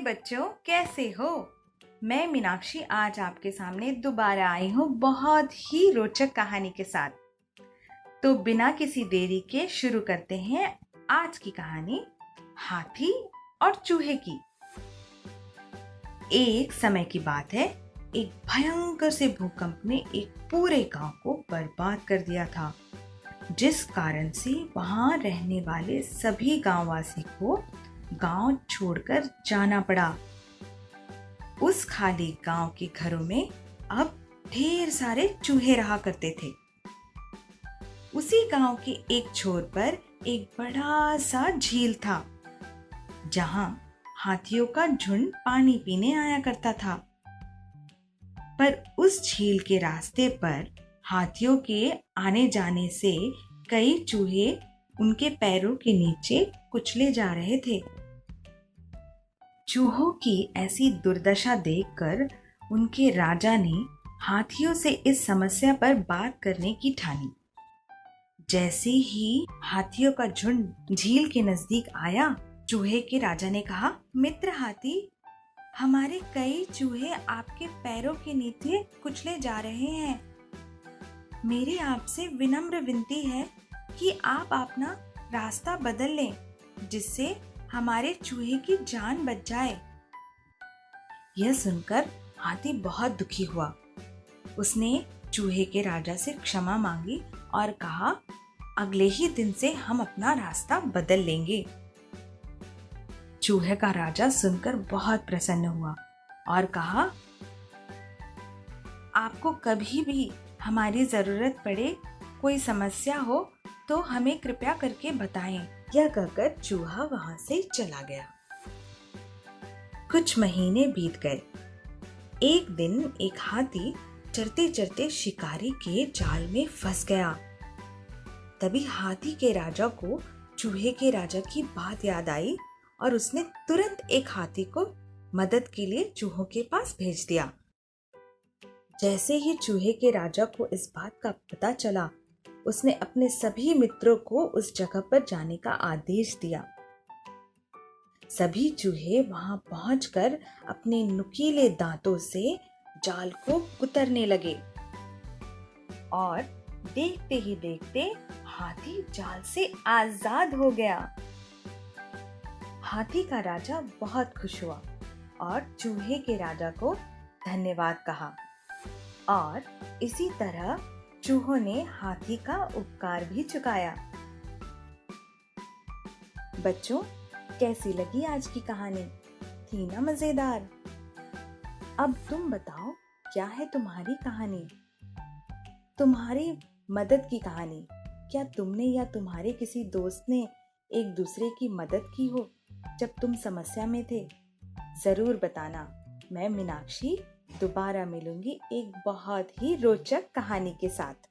बच्चों, कैसे हो? मैं मीनाक्षी आज आपके सामने दोबारा आई हूँ बहुत ही रोचक कहानी के साथ। तो बिना किसी देरी के शुरू करते हैं आज की कहानी, हाथी और चूहे की। एक समय की बात है, एक भयंकर से भूकंप ने एक पूरे गांव को बर्बाद कर दिया था, जिस कारण से वहां रहने वाले सभी गांववासी को गांव छोड़कर जाना पड़ा। उस खाली गांव के घरों में अब ढेर सारे चूहे रहा करते थे। उसी गांव के एक छोर पर एक बड़ा सा झील था, जहां हाथियों का झुंड पानी पीने आया करता था। पर उस झील के रास्ते पर हाथियों के आने जाने से कई चूहे उनके पैरों के नीचे कुचले जा रहे थे। चूहों की ऐसी दुर्दशा देखकर उनके राजा ने हाथियों से इस समस्या पर बात करने की ठानी। जैसे ही हाथियों का झुंड झील के नजदीक आया, चूहे के राजा ने कहा, मित्र हाथी, हमारे कई चूहे आपके पैरों के नीचे कुचले जा रहे हैं। मेरी आपसे विनम्र विनती है कि आप अपना रास्ता बदल लें, जिससे हमारे चूहे की जान बच जाए। यह सुनकर हाथी बहुत दुखी हुआ। उसने चूहे के राजा से क्षमा मांगी और कहा, अगले ही दिन से हम अपना रास्ता बदल लेंगे। चूहे का राजा सुनकर बहुत प्रसन्न हुआ और कहा, आपको कभी भी हमारी जरूरत पड़े, कोई समस्या हो तो हमें कृपया करके बताएं। यह कहकर चूहा वहां से चला गया। कुछ महीने बीत गए। एक दिन एक हाथी चरते चरते शिकारी के जाल में फंस गया। तभी हाथी के राजा को चूहे के राजा की बात याद आई और उसने तुरंत एक हाथी को मदद के लिए चूहों के पास भेज दिया। जैसे ही चूहे के राजा को इस बात का पता चला, उसने अपने सभी मित्रों को उस जगह पर जाने का आदेश दिया। सभी चूहे वहां पहुंचकर अपने नुकीले दांतों से जाल को कुतरने लगे और देखते ही देखते हाथी जाल से आजाद हो गया। हाथी का राजा बहुत खुश हुआ और चूहे के राजा को धन्यवाद कहा और इसी तरह चूहों ने हाथी का उपकार भी चुकाया। बच्चों, कैसी लगी आज की कहानी? थी ना मजेदार? अब तुम बताओ, क्या है तुम्हारी कहानी, तुम्हारी मदद की कहानी? क्या तुमने या तुम्हारे किसी दोस्त ने एक दूसरे की मदद की हो जब तुम समस्या में थे? जरूर बताना। मैं मीनाक्षी दोबारा मिलूंगी एक बहुत ही रोचक कहानी के साथ।